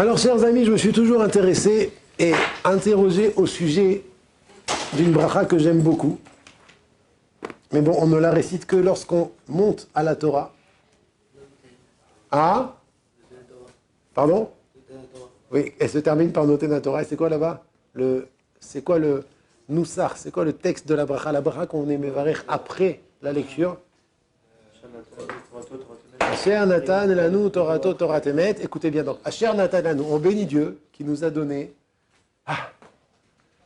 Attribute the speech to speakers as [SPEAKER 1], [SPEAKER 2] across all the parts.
[SPEAKER 1] Alors, chers amis, je me suis toujours intéressé et interrogé au sujet d'une bracha que j'aime beaucoup. Mais bon, on ne la récite que lorsqu'on monte à la Torah. Ah? Pardon? Oui, elle se termine par noter la Torah. Et c'est quoi là-bas? C'est quoi le Noussar? C'est quoi le texte de la bracha? La bracha qu'on est mevarer après la lecture. Asher Natan Lanu Torato Torat Emet. Écoutez bien donc. Asher Natan Lanu. On bénit Dieu qui nous a donné. Ah.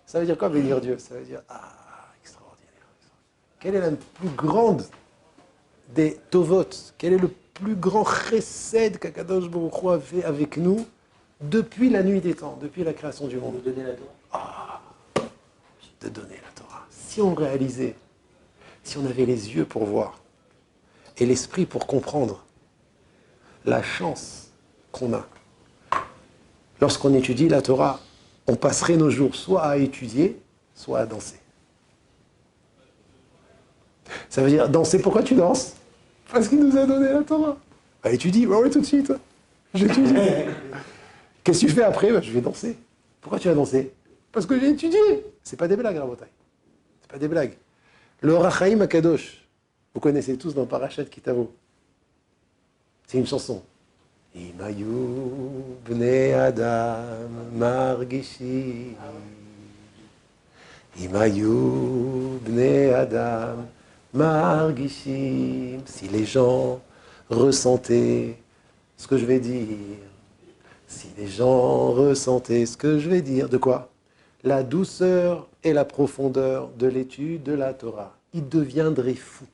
[SPEAKER 1] Ça veut dire quoi bénir Dieu? Ça veut dire extraordinaire. Quelle est la plus grande des tovot? Quel est le plus grand chesed qu'Akadosh Baruch Hu a fait avec nous depuis la nuit des temps, depuis la création du monde?
[SPEAKER 2] De donner la Torah.
[SPEAKER 1] De donner la Torah. Si on réalisait, si on avait les yeux pour voir et l'esprit pour comprendre la chance qu'on a. Lorsqu'on étudie la Torah, on passerait nos jours soit à étudier, soit à danser. Ça veut dire, danser, pourquoi tu danses? Parce qu'il nous a donné la Torah. Bah étudie, oui tout de suite. J'étudie. Qu'est-ce que tu fais après? Bah, je vais danser. Pourquoi tu vas danser? Parce que j'ai étudié. C'est pas des blagues, Rabotai. C'est pas des blagues. Le Orach Chaim HaKadosh, vous connaissez tous dans Parashat Kitavo. C'est une chanson. Imayu bnei Adam margishim. Imayu bnei Adam margishim. Si les gens ressentaient ce que je vais dire, si les gens ressentaient ce que je vais dire, de quoi? La douceur et la profondeur de l'étude de la Torah, ils deviendraient fous.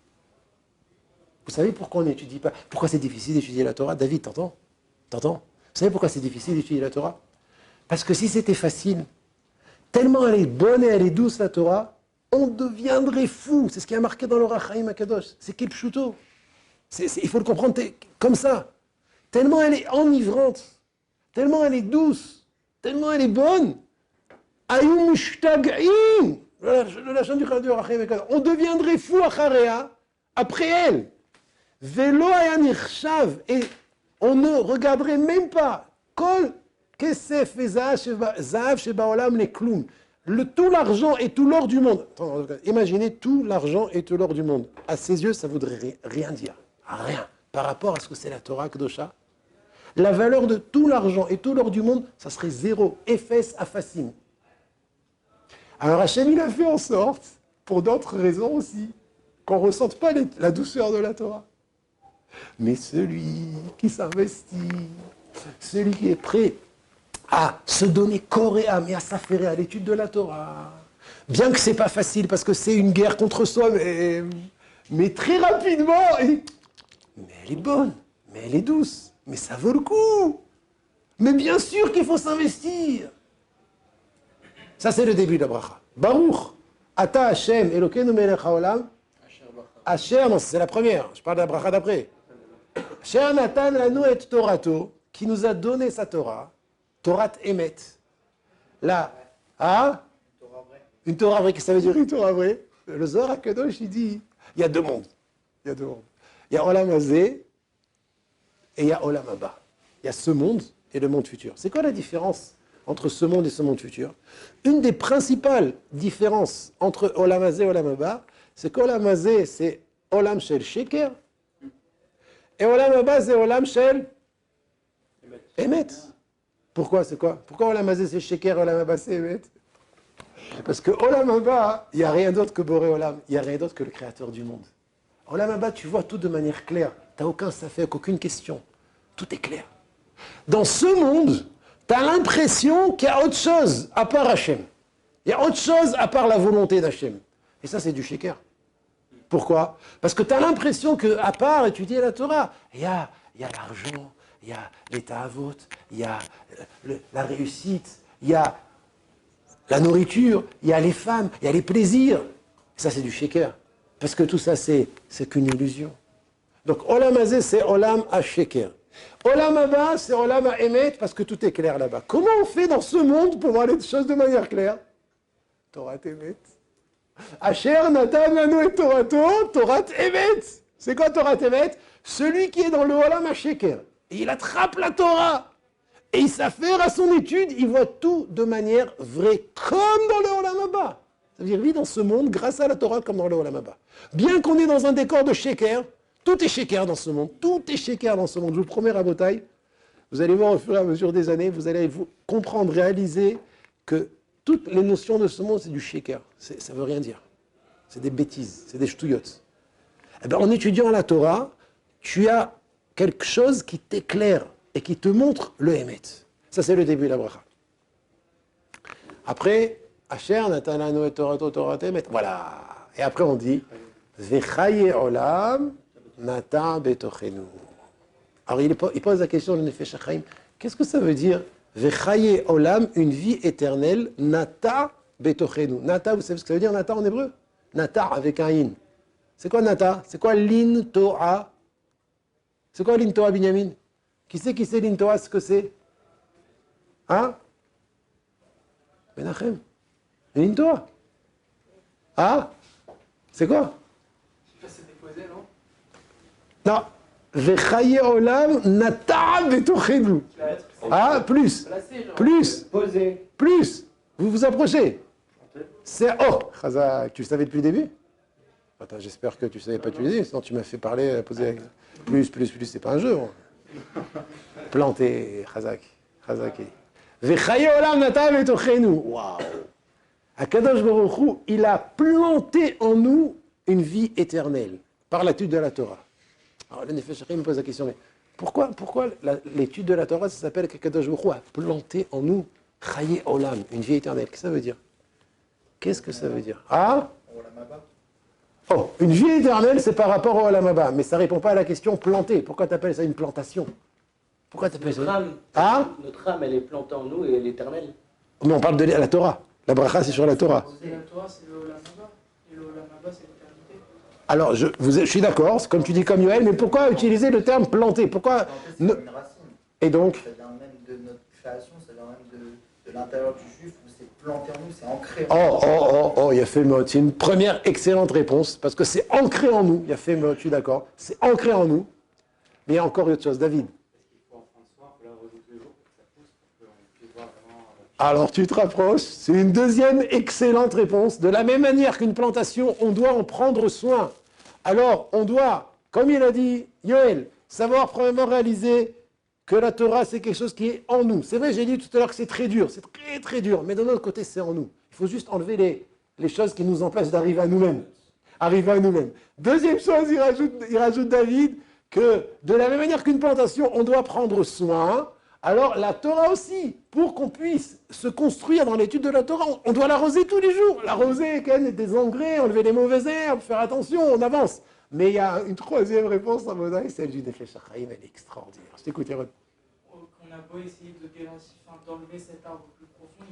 [SPEAKER 1] Vous savez pourquoi on n'étudie pas? Pourquoi c'est difficile d'étudier la Torah? David, t'entends? T'entends? Vous savez pourquoi c'est difficile d'étudier la Torah? Parce que si c'était facile, tellement elle est bonne et elle est douce la Torah, on deviendrait fou. C'est ce qui est marqué dans l'Orach Chaim HaKadosh. C'est Kil Pshuto. Il faut le comprendre comme ça. Tellement elle est enivrante, tellement elle est douce, tellement elle est bonne. Ayum mushtag'in. La chaîne du Orach Chaim HaKadosh. On deviendrait fou après elle. Velo haya nichshav. Et on ne regarderait même pas. Kol kesef vezahav shebaolam leklum. Tout l'argent et tout l'or du monde. Imaginez tout l'argent et tout l'or du monde. À ses yeux, ça ne voudrait rien dire. Rien. Par rapport à ce que c'est la Torah Kedosha. La valeur de tout l'argent et tout l'or du monde, ça serait zéro. Ephes afassim. Alors Hachem, il a fait en sorte, pour d'autres raisons aussi, qu'on ne ressente pas la douceur de la Torah. Mais celui qui s'investit, celui qui est prêt à se donner corps et âme et à s'affairer à l'étude de la Torah, bien que ce n'est pas facile parce que c'est une guerre contre soi, mais très rapidement, mais elle est bonne, mais elle est douce, mais ça vaut le coup. Mais bien sûr qu'il faut s'investir. Ça, c'est le début de la bracha. Baruch, Ata Hashem, Elokeinu melech haolam. Asher, non, c'est la première. Je parle de la bracha d'après. Asher Natan lanu et Torato, qui nous a donné sa Torah, Torat Emet. Là, une Torah vraie, qu'est-ce que ça veut dire une Torah vraie? Le Zohar HaKadosh, il dit, il y a deux mondes. Il y a Olam Hazé et il y a Olam Haba. Il y a ce monde et le monde futur. C'est quoi la différence entre ce monde et ce monde futur? Une des principales différences entre Olam Hazé et Olam Haba, c'est qu'Olam Hazé, c'est Olam Shel Sheker, et Olam Haba, c'est Olam Shel Emet. Pourquoi, c'est quoi? Pourquoi Olam Hazé, c'est Sheker, Olam Haba, c'est Emet? Parce que Olam Haba, il n'y a rien d'autre que Boré Olam, il n'y a rien d'autre que le créateur du monde. Olam Haba, tu vois tout de manière claire, tu n'as aucun safek, aucune question, tout est clair. Dans ce monde, tu as l'impression qu'il y a autre chose à part Hachem. Il y a autre chose à part la volonté d'Hachem. Et ça, c'est du sheker. Pourquoi? Parce que tu as l'impression qu'à part étudier la Torah, il y a l'argent, il y a l'état avot, il y a la réussite, il y a la nourriture, il y a les femmes, il y a les plaisirs. Et ça, c'est du sheker. Parce que tout ça, c'est qu'une illusion. Donc, Olam Hazé, c'est Olam HaSheker. Olam Haba, c'est Olam HaEmet, parce que tout est clair là-bas. Comment on fait dans ce monde pour voir les choses de manière claire? Torah Emet. Asher Natan lanu et Torato, Torat Emet. C'est quoi Torat Emet? Celui qui est dans le Olam HaSheker. Et il attrape la Torah. Et il s'affaire à son étude, il voit tout de manière vraie, comme dans le Olam Haba. Ça veut dire, il vit dans ce monde grâce à la Torah comme dans le Olam Haba. Bien qu'on est dans un décor de sheker, tout est sheker dans ce monde, tout est sheker dans ce monde. Je vous promets, Rabotai, vous allez voir au fur et à mesure des années, vous allez comprendre, réaliser que toutes les notions de ce monde, c'est du sheker. Ça ne veut rien dire. C'est des bêtises, c'est des ch'touillottes. Eh bien, en étudiant la Torah, tu as quelque chose qui t'éclaire et qui te montre le Hémet. Ça, c'est le début de la bracha. Après, Asher natananu et Torato Torate Hémet. Voilà. Et après, on dit Vechaye olam nata betochenu. Alors, il pose la question de Nefesh HaChaim. Qu'est-ce que ça veut dire Vechaye olam, une vie éternelle, nata betochenu. Nata, vous savez ce que ça veut dire nata en hébreu? Nata avec un in. C'est quoi nata? C'est quoi l'in toa? C'est quoi l'in toa, Binyamin? Qui sait l'in toa, ce que c'est? Hein? Menachem. L'in toa. Ah? C'est quoi?
[SPEAKER 2] Je sais pas si c'est déposé, non?
[SPEAKER 1] Non. Vechaye olam nata betochenu. Ah, plus. Plus.
[SPEAKER 3] Posé.
[SPEAKER 1] Plus. Vous vous approchez. C'est oh. Chazak, tu le savais depuis le début? Attends, j'espère que tu ne savais pas depuis le début, sinon tu m'as fait parler, poser plus, c'est pas un jeu. Planté, Chazak. Vechaye olam nata betochenu. Waouh. Akadosh Baruch Hu, il a planté en nous une vie éternelle par l'étude de la Torah. Alors le Nefesh HaChaim me pose la question, mais pourquoi l'étude de la Torah, ça s'appelle qu'Akadosh Baruch Hu a planté en nous Chaye Olam, une vie éternelle? Qu'est-ce que ça veut dire? Qu'est-ce que ça veut dire? Ah? Oh, une vie éternelle, c'est par rapport au Olam Haba, mais ça ne répond pas à la question plantée. Pourquoi tu appelles ça une plantation? Pourquoi tu appelles ça? Ah?
[SPEAKER 3] Notre âme, elle est plantée en nous et elle est éternelle.
[SPEAKER 1] Mais on parle de la Torah. La bracha, c'est sur la Torah.
[SPEAKER 2] C'est la Torah, c'est le Olam Haba. Et le Olam Haba, c'est l'éternité.
[SPEAKER 1] Alors, je suis d'accord, comme tu dis comme Yoël, mais pourquoi utiliser le terme planté? Pourquoi
[SPEAKER 4] C'est une racine.
[SPEAKER 1] Et donc?
[SPEAKER 4] Ça vient même de notre création, ça vient même de l'intérieur du juif, où c'est planté en nous, c'est ancré en nous.
[SPEAKER 1] Il a fait mot. C'est une première excellente réponse, parce que c'est ancré en nous. Il a fait mot, je suis d'accord. C'est ancré en nous. Mais il y a encore autre chose, David. Alors tu te rapproches, c'est une deuxième excellente réponse. De la même manière qu'une plantation, on doit en prendre soin. Alors on doit, comme il a dit Yoël, savoir premièrement réaliser que la Torah c'est quelque chose qui est en nous. C'est vrai, j'ai dit tout à l'heure que c'est très dur, c'est très très dur, mais d'un autre côté c'est en nous. Il faut juste enlever les choses qui nous empêchent d'arriver à nous-mêmes. Deuxième chose, il rajoute David, que de la même manière qu'une plantation, on doit prendre soin. Alors la Torah aussi, pour qu'on puisse se construire dans l'étude de la Torah, on doit l'arroser tous les jours. L'arroser, des engrais, enlever les mauvaises herbes, faire attention, on avance. Mais il y a une troisième réponse à Mosaï, celle du Nefesh HaChaim, elle est extraordinaire. Je t'écoute, Yaron.
[SPEAKER 2] On a beau essayer d'enlever cet arbre plus profond,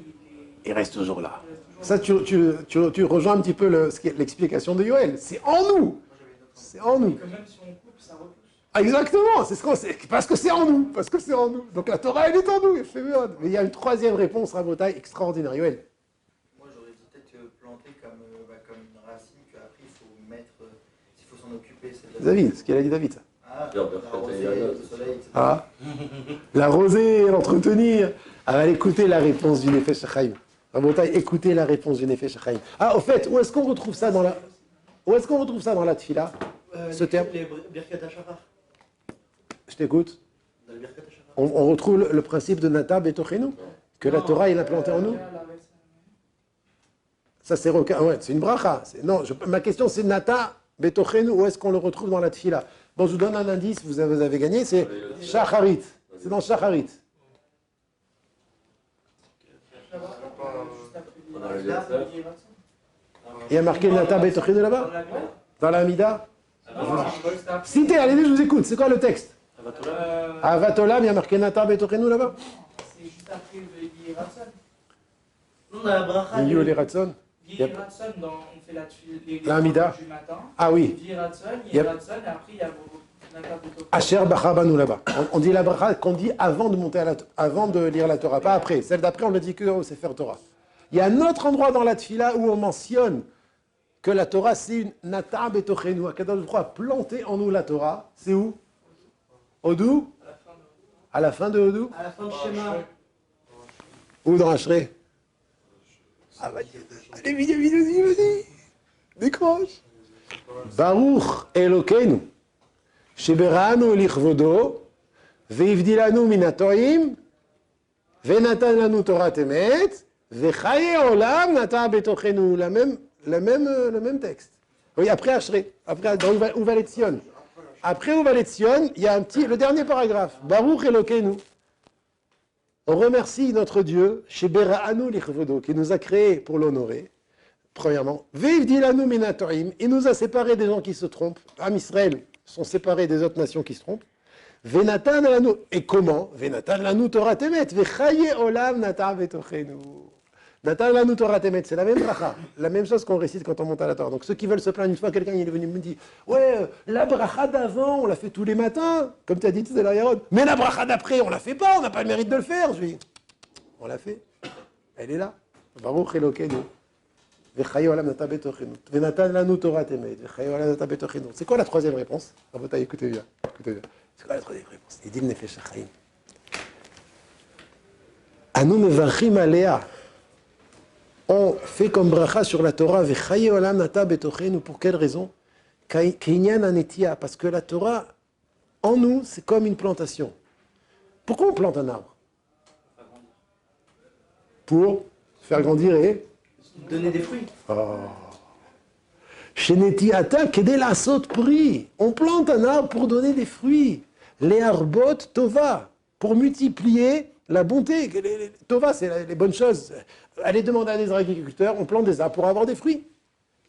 [SPEAKER 1] Il reste toujours là. Ça, tu rejoins un petit peu l'explication de Yoël. C'est en nous. C'est en nous.
[SPEAKER 2] que même si on coupe, ça repousse.
[SPEAKER 1] Exactement, parce que c'est en nous, Donc la Torah, elle est en nous, mais il y a une troisième réponse, Rabotai, extraordinaire. Yoël.
[SPEAKER 4] Moi j'aurais dit peut-être planter comme une racine, qu'après il faut s'en occuper.
[SPEAKER 1] David, ce qu'il a dit David.
[SPEAKER 4] L'arroser, le soleil, etc.
[SPEAKER 1] Ah, l'arroser, l'entretenir. Allez, écoutez la réponse du Nefesh HaChaim. Rabotai, écoutez la réponse du Nefesh HaChaim. Ah, au fait, où est-ce qu'on retrouve ça dans la Tfila, ce terme?
[SPEAKER 4] Les Birkat HaShachar.
[SPEAKER 1] Je t'écoute.
[SPEAKER 4] Dans le Birkat HaShachar.
[SPEAKER 1] On retrouve le principe de Nata Betochenu, que la Torah, il a planté en nous. Ça, c'est c'est une bracha. Non, ma question, c'est Nata Betochenu, où est-ce qu'on le retrouve dans la Tfila? Bon, je vous donne un indice, vous avez gagné, c'est Shacharit. C'est dans Shacharit. Il y a marqué Nata Betochenu là-bas? Dans la Amida? Citez, allez-y, je vous écoute. C'est quoi le texte? Avatolam, il y a marqué Nata Betochenu là-bas?
[SPEAKER 2] C'est juste après Yehi Ratson.
[SPEAKER 4] Non, dans la bracha.
[SPEAKER 1] Yehi Ratson.
[SPEAKER 2] Yehi Ratson, on fait les
[SPEAKER 1] Amida.
[SPEAKER 2] du matin.
[SPEAKER 1] Ah oui.
[SPEAKER 2] Yehi Ratson, et après il y a Nata Betochenu.
[SPEAKER 1] Asher Bachabanu là-bas. On dit la bracha qu'on dit avant de lire la Torah, pas après. Celle d'après, on le dit que au Sefer Torah. Il y a un autre endroit dans la Tfila où on mentionne que la Torah, c'est une Nata Betochenu. Akadosh Baruch Hu a planté en nous la Torah. C'est où? Odou? À la fin de Odou?
[SPEAKER 2] À la fin du schéma.
[SPEAKER 1] Ou dans Ashrei? Ah, allez, vas-y. Décroche. Baruch Elokeinu, Sheberanu lichvodo, veivdilanu minatoim, venatan lanu Torah temet, vechaye olam nata betochenu. Le même texte. Oui, après Ashrei, après dans Uvalet Sion. Après Uvalet Sion, il y a le dernier paragraphe. Baruch Elokeinu. On remercie notre Dieu, Sheberanu lichvodo, qui nous a créés pour l'honorer. Premièrement, Veivdilanu minatoim, il nous a séparés des gens qui se trompent. Am Israël sont séparés des autres nations qui se trompent. Venatan lanu, et comment? Venatan lanu Torah temet, vechaye olam nata betochenu. Natan lanu Torah temet, c'est la même bracha, la même chose qu'on récite quand on monte à la Torah. Donc ceux qui veulent se plaindre, une fois quelqu'un il est venu me dire, ouais, la bracha d'avant, on l'a fait tous les matins, comme tu as dit tout à l'heure, Yaron. Mais la bracha d'après, on la fait pas, on n'a pas le mérite de le faire. Je dis, on l'a fait, elle est là. Baruch Elokeinu. C'est quoi la troisième réponse? Écoutez bien. C'est quoi la troisième réponse? Il dit le Nefesh HaChaim. Anu mevarchim alea. On fait comme bracha sur la Torah. Pour quelle raison? Parce que la Torah, en nous, c'est comme une plantation. Pourquoi on plante un arbre? Pour faire grandir et
[SPEAKER 3] Donner des fruits.
[SPEAKER 1] Shenetiata kedela sot pri. On plante un arbre pour donner des fruits. Les arbot tova, pour multiplier la bonté. Tova, c'est les bonnes choses. Allez demander à des agriculteurs, on plante des arbres pour avoir des fruits.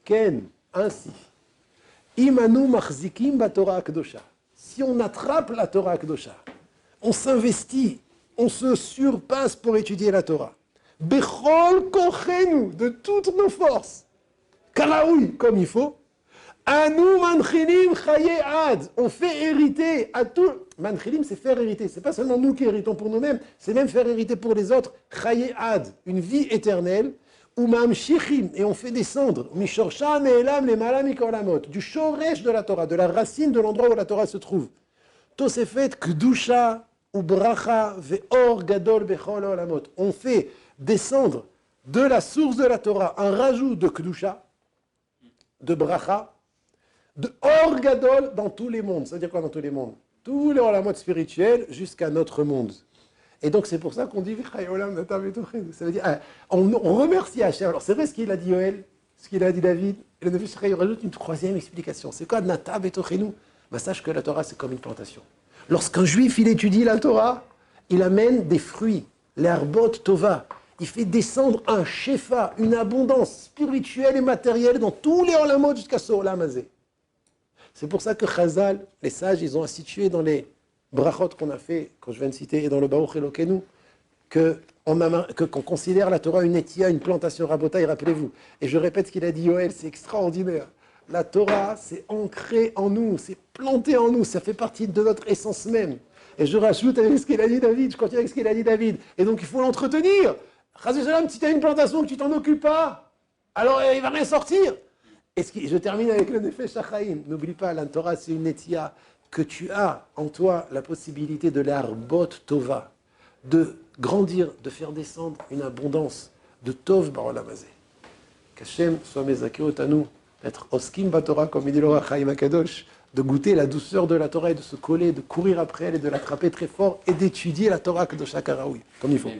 [SPEAKER 1] Ken, ainsi. Imanu machzikim batorah akdosha. Si on attrape la Torah akdosha, on s'investit, on se surpasse pour étudier la Torah. Bechol kochenu, de toutes nos forces. Karaoui, comme il faut. Anu manchilim chaye ad. On fait hériter à tout. Manchilim, c'est faire hériter. C'est pas seulement nous qui héritons pour nous-mêmes, c'est même faire hériter pour les autres. Chaye ad, une vie éternelle. Ou mamshichim, et on fait descendre. Mishorsha ne'elam lemala mikolamot. Du shoresh de la Torah, de la racine de l'endroit où la Torah se trouve. Tosefet kdusha ou bracha ve'or gadol bechol olamot. On fait descendre de la source de la Torah un rajout de Kedusha, de Bracha, de Or Gadol dans tous les mondes. Ça veut dire quoi dans tous les mondes? Tous les olamot spirituels jusqu'à notre monde. Et donc c'est pour ça qu'on dit ça veut dire on remercie Hachem. Alors c'est vrai ce qu'il a dit Yoel, ce qu'il a dit David, et le Nefesh HaChaim rajoute une troisième explication. C'est quoi Nata Betochenu? Sache que la Torah c'est comme une plantation. Lorsqu'un juif il étudie la Torah, il amène des fruits, l'herbot tova. Il fait descendre un shefa, une abondance spirituelle et matérielle dans tous les olamot jusqu'à ce olam hazé. C'est pour ça que Chazal, les sages, ils ont institué dans les brachot qu'on a fait, quand je viens de citer, et dans le Baruch Elokeinu, qu'on considère la Torah une étia, une plantation rabotaille, rappelez-vous. Et je répète ce qu'il a dit Yoel, c'est extraordinaire. La Torah, c'est ancré en nous, c'est planté en nous, ça fait partie de notre essence même. Et je rajoute avec ce qu'il a dit David, je continue avec ce qu'il a dit David. Et donc il faut l'entretenir. Si tu as une plantation que tu t'en occupes pas, alors il va rien sortir. Et je termine avec le Nefesh HaChaim. N'oublie pas, la Torah, c'est une netia que tu as en toi la possibilité de l'arbot tova, de grandir, de faire descendre une abondance de tov barolam hazé. Qu'Hachem soit mezakeot à nous, d'être oskim batorah, comme il dit le Roi Chaim HaKadosh, de goûter la douceur de la Torah et de se coller, de courir après elle et de l'attraper très fort et d'étudier la Torah Kedosha Karaoui, comme il faut.